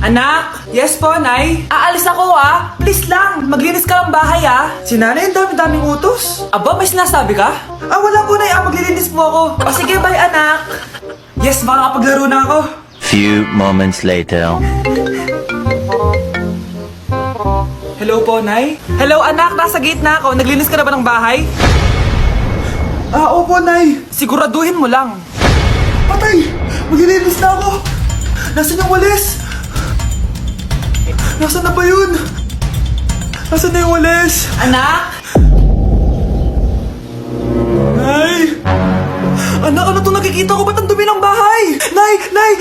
Anak! Yes po, Nay? Aalis ako Please lang, maglinis ka ng bahay Si nanay, ang dami-daming utos. Aba, may sinasabi ka? Wala po, Nay. Maglilinis po ako. O sige, bye, anak. Yes, makakapaglaro na ako. Few moments later. Hello po, Nay? Hello, anak. Nasa gate na ako. Naglinis ka na ba ng bahay? Opo, Nay. Siguraduhin mo lang. Patay! Maglilinis na ako. Nasaan yung walis? Nasaan na ba yun? Nasaan na yung walis? Anak? Nay! Anak, ano itong nakikita ko? Ba't ang dumi ng bahay? Nay!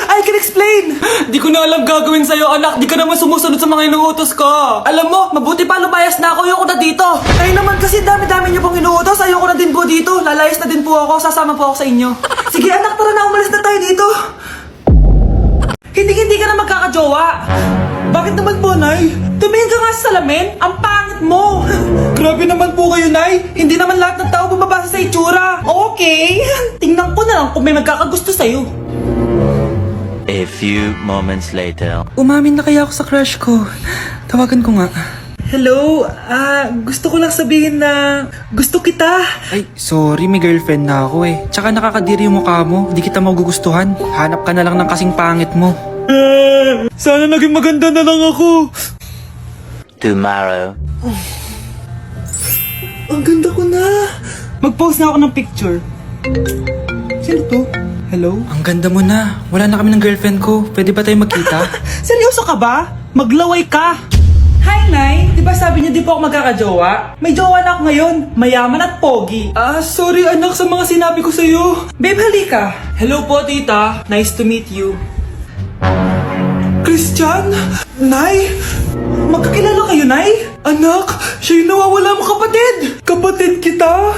I can explain! Di ko na alam gagawin sa'yo, anak. Di ka naman sumusunod sa mga inuutos ko. Alam mo, mabuti pa lumayas na ako. Ayoko na dito. Kayo naman kasi dami-dami niyo pong inuutos. Ayoko na din po dito. Lalayas na din po ako. Sasama po ako sa inyo. Sige, anak, tara na. Umalis na tayo dito. Hindi ka na magkakajowa. Bakit naman po, Nay? Tumingin ka nga sa salamin. Ang pangit mo. Grabe naman po kayo, Nay. Hindi naman lahat ng tao bumabasa sa itsura. Okay. Tingnan ko na lang kung may magkakagusto sa'yo. A few moments later. Umamin na kaya ako sa crush ko. Tawagan ko nga. Hello, gusto ko lang sabihin na gusto kita. Ay, sorry, may girlfriend na ako Tsaka nakakadiri yung mukha mo, di kita magugustuhan. Hanap ka na lang ng kasing pangit mo. Sana naging maganda na lang ako. Tomorrow. Ang ganda ko na. Mag-post na ako ng picture. Sino to? Hello? Ang ganda mo na. Wala na kami ng girlfriend ko. Pwede ba tayo magkita? Seryoso ka ba? Maglaway ka. Hi, Nay! Di ba sabi niyo di po ako magkakajowa? May jowa na ako ngayon. Mayaman at pogi. Sorry anak sa mga sinabi ko sa'yo. Babe, halika. Hello po, tita. Nice to meet you. Christian? Nay? Magkakilala kayo, Nay? Anak, siya yung nawawala mo kapatid. Kapatid kita?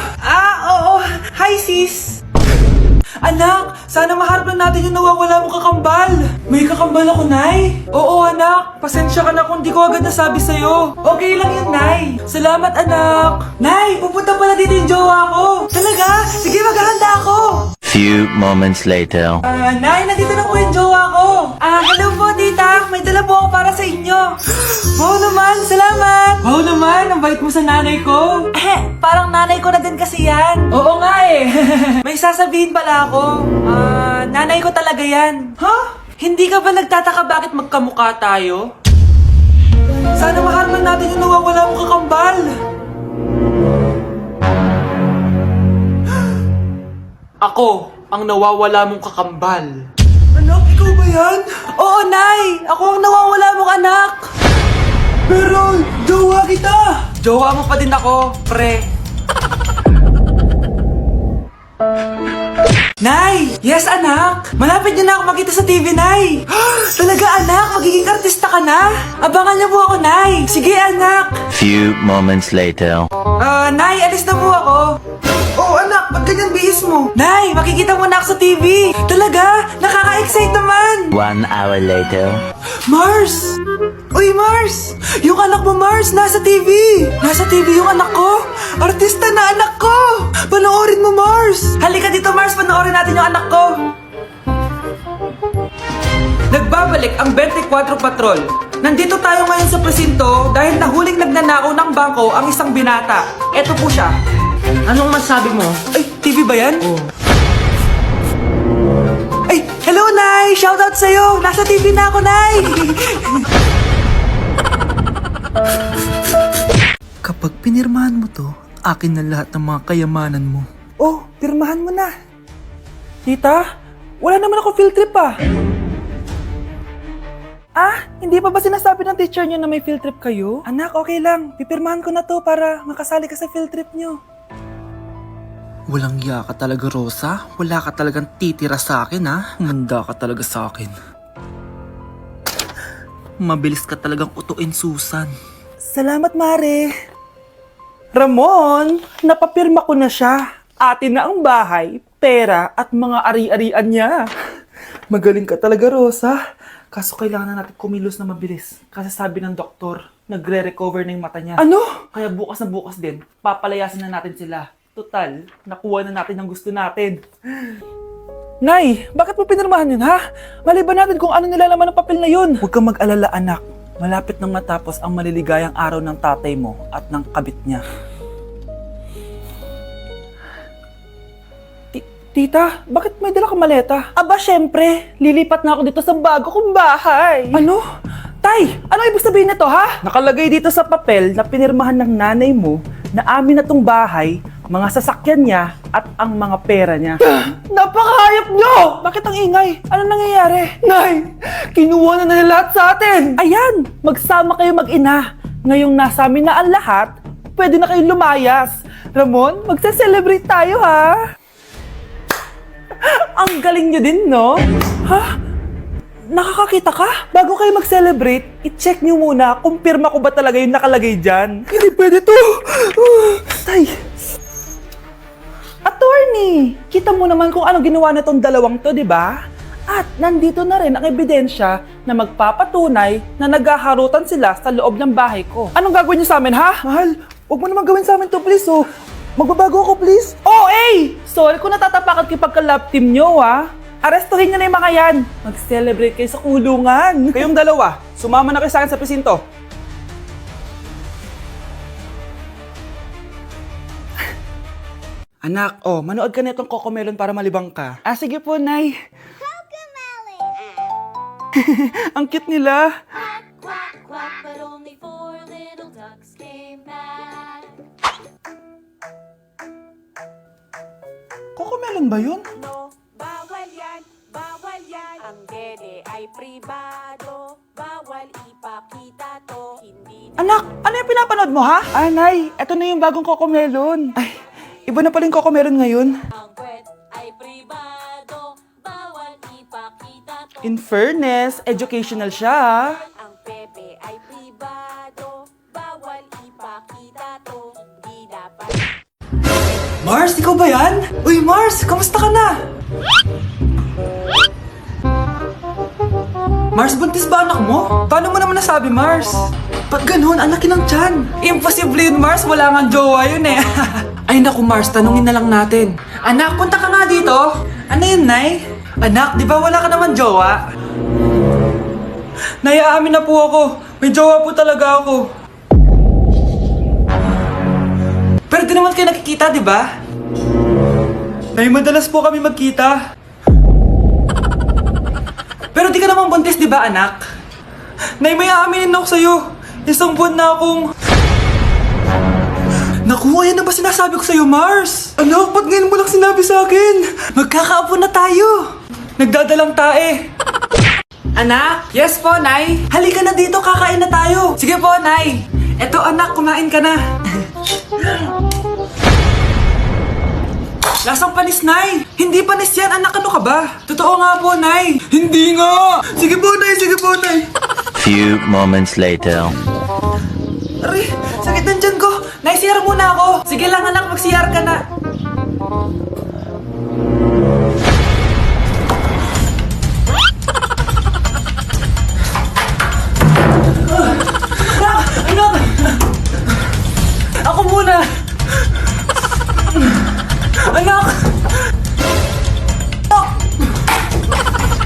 Oo. Hi, sis. Anak, sana maharap lang natin yung nawawala mong kakambal. May kakambal ako, Nay. Oo, anak. Pasensya ka na kung di ko agad nasabi sa'yo. Okay lang yun, Nay. Salamat, anak. Nay, pupunta pala dito yung jowa ko. Talaga? Sige, maghahanda ako. Few moments later. Nay, nandito na po yung jowa ko. Hello po, tita. May dala po ako para sa inyo. Wow naman, salamat. Wow naman, ang bait mo sa nanay ko. Parang nanay ko na din kasi yan. Oo nga May sasabihin pala ako. Nanay ko talaga yan. Hindi ka ba nagtataka bakit magkamukha tayo? Sana maharap natin yung nawawala mong kakambal. Ako, ang nawawala mong kakambal. Anak, ikaw ba yan? Oo, Nay! Ako ang nawawala mong anak! Pero, jowa kita! Jowa mo pa din ako, pre. Nay! Yes, anak! Malapit niyo na ako makita sa TV, Nay! Talaga, anak! Magiging artista ka na! Abangan niyo po ako, Nay! Sige, anak! Few moments later. Nay, alis na po ako. Oh, anak, ba't ganyan bihis mo? Nay, makikita mo na ako sa TV. Talaga? Nakaka-excite naman. 1 hour later. Mars! Uy, Mars! Yung anak mo, Mars, nasa TV. Nasa TV yung anak ko. Artista na anak ko. Panoorin mo, Mars. Halika dito, Mars. Panoorin natin yung anak ko. Nagbabalik ang 24 Patrol. Nandito tayo ngayon sa presinto dahil nahuling nagnanakaw ng bangko ang isang binata. Eto po siya. Anong masabi mo? Ay, TV ba yan? Oo. Ay, hello, Nay! Shoutout sa'yo! Nasa TV na ako, Nay! Kapag pinirmahan mo to, akin na lahat ng mga kayamanan mo. Oh, pirmahan mo na. Tita, wala naman ako field trip hindi pa ba sinasabi ng teacher niyo na may field trip kayo? Anak, okay lang. Pipirmahan ko na to para makasali ka sa field trip niyo. Walang iya ka talaga, Rosa. Wala ka talagang titira sa akin, ha? Manda ka talaga sa akin. Mabilis ka talagang utuin, Susan. Salamat, Mare. Ramon, napapirma ko na siya. Atin na ang bahay, pera at mga ari-arian niya. Magaling ka talaga, Rosa. Kaso kailangan na natin kumilos na mabilis. Kasi sabi ng doktor, nagre-recover na yung mata niya. Ano? Kaya bukas na bukas din, papalayasin na natin sila. Total, nakuha na natin ang gusto natin. Nay, bakit mo pinirmahan yun, ha? Maliban natin kung ano nilalaman ng papel na yun. Huwag kang mag-alala, anak. Malapit nang matapos ang maliligayang araw ng tatay mo at ng kabit niya. Tita, bakit may dala kang maleta? Aba, syempre. Lilipat na ako dito sa bago kong bahay. Ano? Tay, ano ibig sabihin nito, ha? Nakalagay dito sa papel na pinirmahan ng nanay mo na amin na tong bahay, mga sasakyan niya at ang mga pera niya. Napakahayop nyo! Bakit ang ingay? Ano nangyayari? Nay, kinuha na nila lahat sa atin! Ayan, magsama kayo mag-ina. Ngayong nasa amin na ang lahat, pwede na kayong lumayas. Ramon, magse-celebrate tayo, ha? Ang galing nyo din, no? Ha? Nakakakita ka? Bago kayo mag-celebrate, i-check nyo muna kung pirma ko ba talaga yung nakalagay dyan. Hindi pwede to! Tay! Attorney! Kita mo naman kung ano ginawa na tong dalawang to, di ba? At nandito na rin ang ebidensya na magpapatunay na naghaharutan sila sa loob ng bahay ko. Anong gagawin niyo sa amin, ha? Mahal, huwag mo naman gawin sa amin to, please, oh. Magbabago ako, please. Oh, eh! Sorry kung natatapakan kayo pagka-love team nyo, ha? Arestuhin nyo na yung mga yan. Mag-celebrate kayo sa kulungan. Kayong dalawa, sumama na kayo sa akin sa presinto. Anak, oh, manood ka na itong Cocomelon para malibang ka. Ah, sige po, Nay. Ang cute nila. Quack, quack, but only 4 little ducks came back. Cocomelon ba yun? No, bawal yan, bawal yan. Ang dede ay pribado, bawal ipakita to. Hindi Anak, ano yung pinapanood mo, ha? Ah, Nay, eto na yung bagong Cocomelon. Ay, iba na pala yung Cocomelon ngayon. ang kwet ay pribado, bawal ipakita to. In fairness, educational siya, ha? Ang pepe ay pribado, bawal ipakita to. Hindi dapat. Mars, ikaw ba yan? Uy, Mars, kamusta ka na? Mars, buntis ba anak mo? Paano mo naman nasabi, Mars? Ba't ganun? Ang laki ng tiyan. Imposible yun, Mars. Wala nga jowa yun eh. Ay naku, Mars, tanungin na lang natin. Anak, punta ka nga dito. Ano yun, Nay? Anak, di ba wala ka naman jowa? Nay, aamin na po ako. May jowa po talaga ako. Pero di naman kayo nakikita, di ba? Nay, madalas po kami magkita. Pero di ka naman buntis, di ba, anak? Nay, may aaminin ako sa'yo. Isang buwan na akong... Naku, ayan na ba sinasabi ko sa'yo, Mars? Anak, ba't ngayon mo lang sinabi sa akin? Magkakaapo na tayo. Nagdadalang tae. Anak? Yes po, Nay. Halika na dito, kakain na tayo. Sige po, Nay. Eto, anak, kumain ka na. Lasang panis, Nay! Hindi panis yan, anak, ano ka ba? Totoo nga po, Nay! Hindi nga! Sige po, Nay! Sige po, Nay! Few moments later. Aray, sakit ng tiyan ko! Nay, siyar muna ako! Sige lang, anak, magsiyar ka na! Anak! Ako muna! Anak! Oh!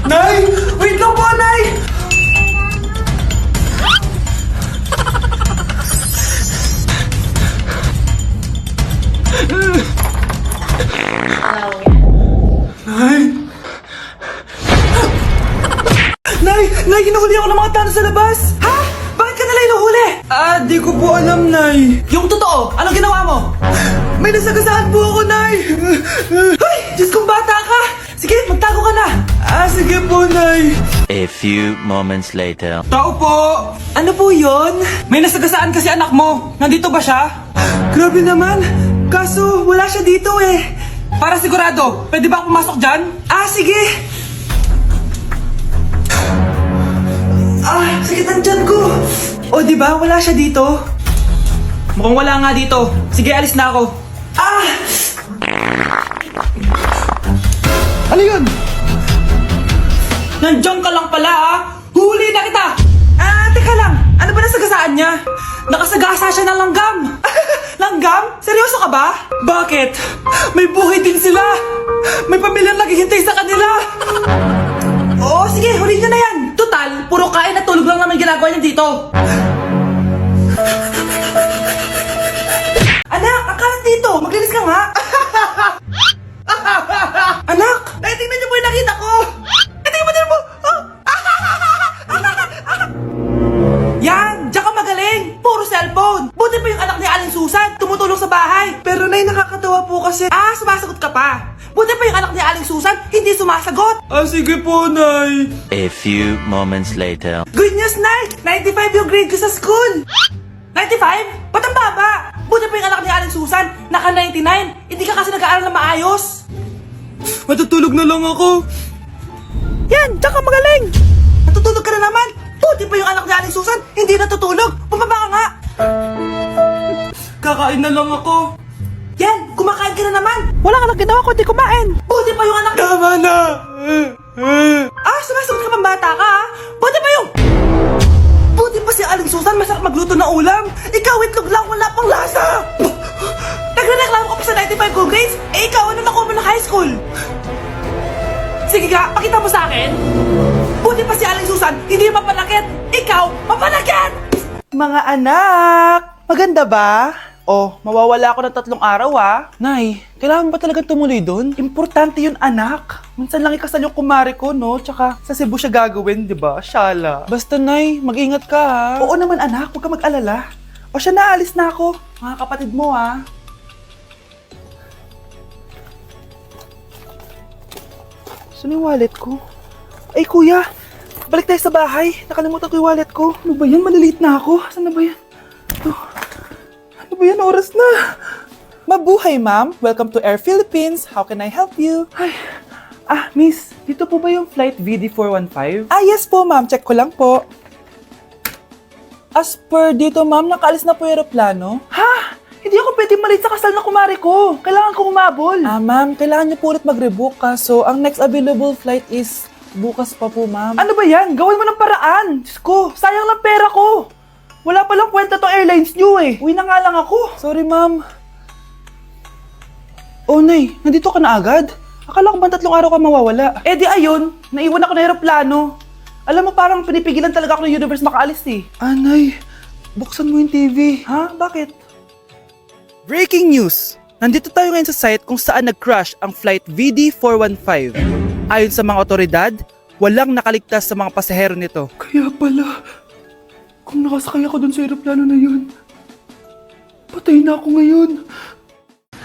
Nay! Wait lang po, Nay! Nay! Nay! Nay! Hinuhuli ako ng mga tanong sa labas! Ha? Bakit ka nila hinuhuli? Di ko po alam, Nay. Yung totoo, anong ginawa mo? May nasagasaan po ako, Nay! Ay! Diyos kong bata ka! Sige, magtago ka na! Sige po, Nay. A few moments later. Tao po! Ano po yon? May nasagasaan kasi anak mo. Nandito ba siya? Grabe naman. Kaso, wala siya dito eh. Para sigurado, pwede ba ako pumasok dyan? Sige. Sakit ang tiyan ko. O, di ba? Wala siya dito. Mukhang wala nga dito. Sige, alis na ako. Ano yun? Nandiyan ka lang pala, ha? Huli na kita! Teka lang. Ano ba nasagasaan niya? Nakasagasa siya ng langgam. Langgam? Seryoso ka ba? Bakit? May buhay din sila! May pamilyang naghihintay sa kanila! Oo, sige, huli nyo na yan! Total, puro kain at tulog lang naman ginagawa niya dito! Anak, akalat dito! Maglinis ka nga! Anak! Ay, tingnan niyo po yung nakita ko! Ay, tingnan mo! Yan! Diyan ka magaling! Puro cellphone! Buti pa yung anak ni Aling Susan, tumutulong sa bahay! Pero nay, nakakatawa po kasi... sumasagot ka pa! Buti pa yung anak ni Aling Susan, hindi sumasagot! Sige po, nay! A few moments later. Good news, nay! 95 yung grade ko sa school! 95? Ba't ang baba? Buti pa yung anak ni Aling Susan, naka 99! Hindi ka kasi nag-aaral na maayos! Matutulog na lang ako! Yan! Diyan ka magaling! Natutulog ka na naman! Buti pa yung anak ni Aling Susan, hindi natutulog! Bumaba ka nga! Kakain na lang ako! Yan! Kumakain ka na naman! Wala ka lang ginawa kundi kumain! Buti pa yung anak... Tama na! Sumasagot ka pang bata ka ha? Buti pa yung... Buti pa si Aling Susan masarap magluto ng ulam! Ikaw itlog lang, wala pang lasa! Nagre-reklamo ka pa sa 95 good grades? Ikaw, ano nakuha mo ng high school? Sige ka, pakita mo sa akin! Buti pa si Aling Susan, hindi mapanakit! Ikaw, mapanakit! Mga anak, maganda ba? Mawawala ako ng 3 araw ha. Nay, kailangan ba talaga tumuloy doon? Importante yun anak. Minsan lang ikasal yung kumare ko, no? Tsaka sa Cebu siya gagawin, di ba? Shala. Basta nay, mag-ingat ka ha. Oo naman anak, huwag ka mag-alala. Siya naalis na ako. Mga kapatid mo ha. Saan yung wallet ko? Ay kuya, balik tayo sa bahay. Nakalimutan ko yung wallet ko. Ano ba yan? Maliliit na ako. Saan na ba yan? Ano ba yan? Oras na. Mabuhay ma'am. Welcome to Air Philippines. How can I help you? Ay. Miss, dito po ba yung flight VD415? Yes po ma'am. Check ko lang po. As per dito ma'am, nakaalis na po yung aeroplano. Ha? Hindi ako pwede malit sa kasal na kumari ko. Kailangan ko umabol. Ma'am, kailangan niyo po ulit mag-rebook so ang next available flight is bukas pa po, ma'am. Ano ba yan? Gawin mo ng paraan. Diyos ko, sayang lang pera ko. Wala palang kwenta tong airlines niyo eh. Uwi na nga lang ako. Sorry, ma'am. Nay, nandito ka na agad? Akala ko ba 3 araw ka mawawala? Di ayun, naiwan ako ng aeroplano. Alam mo, parang pinipigilan talaga ako ng universe makaalis eh. Nay, buksan mo yung TV. Ha? Bakit? Breaking news! Nandito tayo ngayon sa site kung saan nag-crash ang flight VD415. Ayon sa mga otoridad, walang nakaligtas sa mga pasahero nito. Kaya pala, kung nakasakay ako dun sa aeroplano na yun, patay na ako ngayon.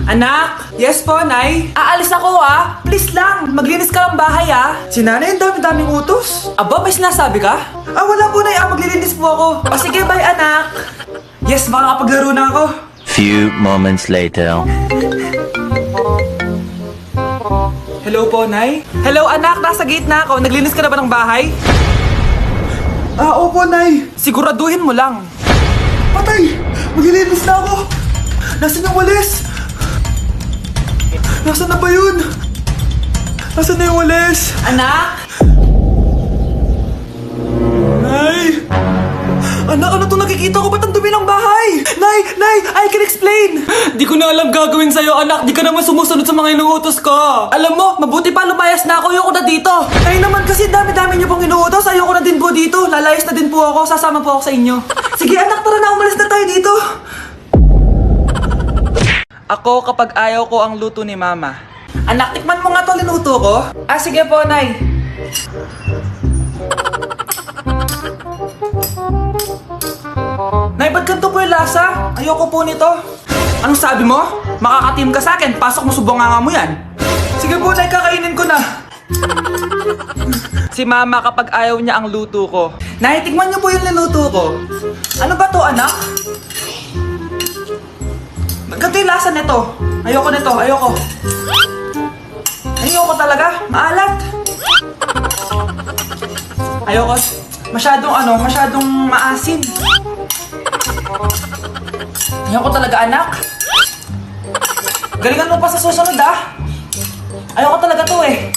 Anak! Yes po, Nay? Aalis ako Please lang, maglinis ka ng bahay Si Nanay, ang dami-daming utos. Aba, may sinasabi ka? Wala po, Nay. Maglilinis po ako. Sige, bye, anak. Yes, makakapaglaro na ako. Few moments later. Hello po, Nay? Hello, anak. Nasa gate na ako. Naglinis ka na ba ng bahay? Opo, Nay. Siguraduhin mo lang. Patay! Maglilinis na ako. Nasaan yung walis? Nasaan na ba yun? Nasaan na yung walis? Anak? Nay! Anak, ano itong nakikita ko? Ba't ang dumi ng bahay? Nay! I can explain! Di ko na alam gagawin sa'yo, anak. Di ka naman sumusunod sa mga inuutos ko. Alam mo, mabuti pa lumayas na ako. Ayoko na dito. Ay naman kasi dami-dami niyo pong inuutos. Ayoko na din po dito. Lalayas na din po ako. Sasama po ako sa inyo. Sige anak, tara na. Umalis na tayo dito. Ako kapag ayaw ko ang luto ni Mama. Anak, tikman mo nga to linuto ko. Sige po, Nay. Nay, ba't ganito po yung lasa? Ayoko po nito. Anong sabi mo? Makakatim ka sa akin. Pasok mo subonganga mo yan. Sige po, Nay, kakainin ko na. Si Mama kapag ayaw niya ang luto ko. Nay, tikman niyo po yung linuto ko. Ano ba to, anak? Ganito yung lasa nito. Ayoko nito, ayoko. Ayoko talaga. Maalat. Ayoko. Masyadong maasim. Ayoko talaga, anak. Galingan mo pa sa susunod, Ayoko talaga to eh.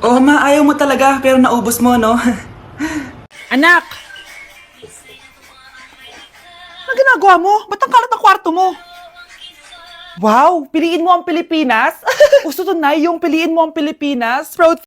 Ma, ayaw mo talaga, pero naubos mo, no? Anak! Ano ginagawa mo? Ba't ang kalat ng kwarto mo? Wow, piliin mo ang Pilipinas? Gusto to, Nay, yung piliin mo ang Pilipinas? Proud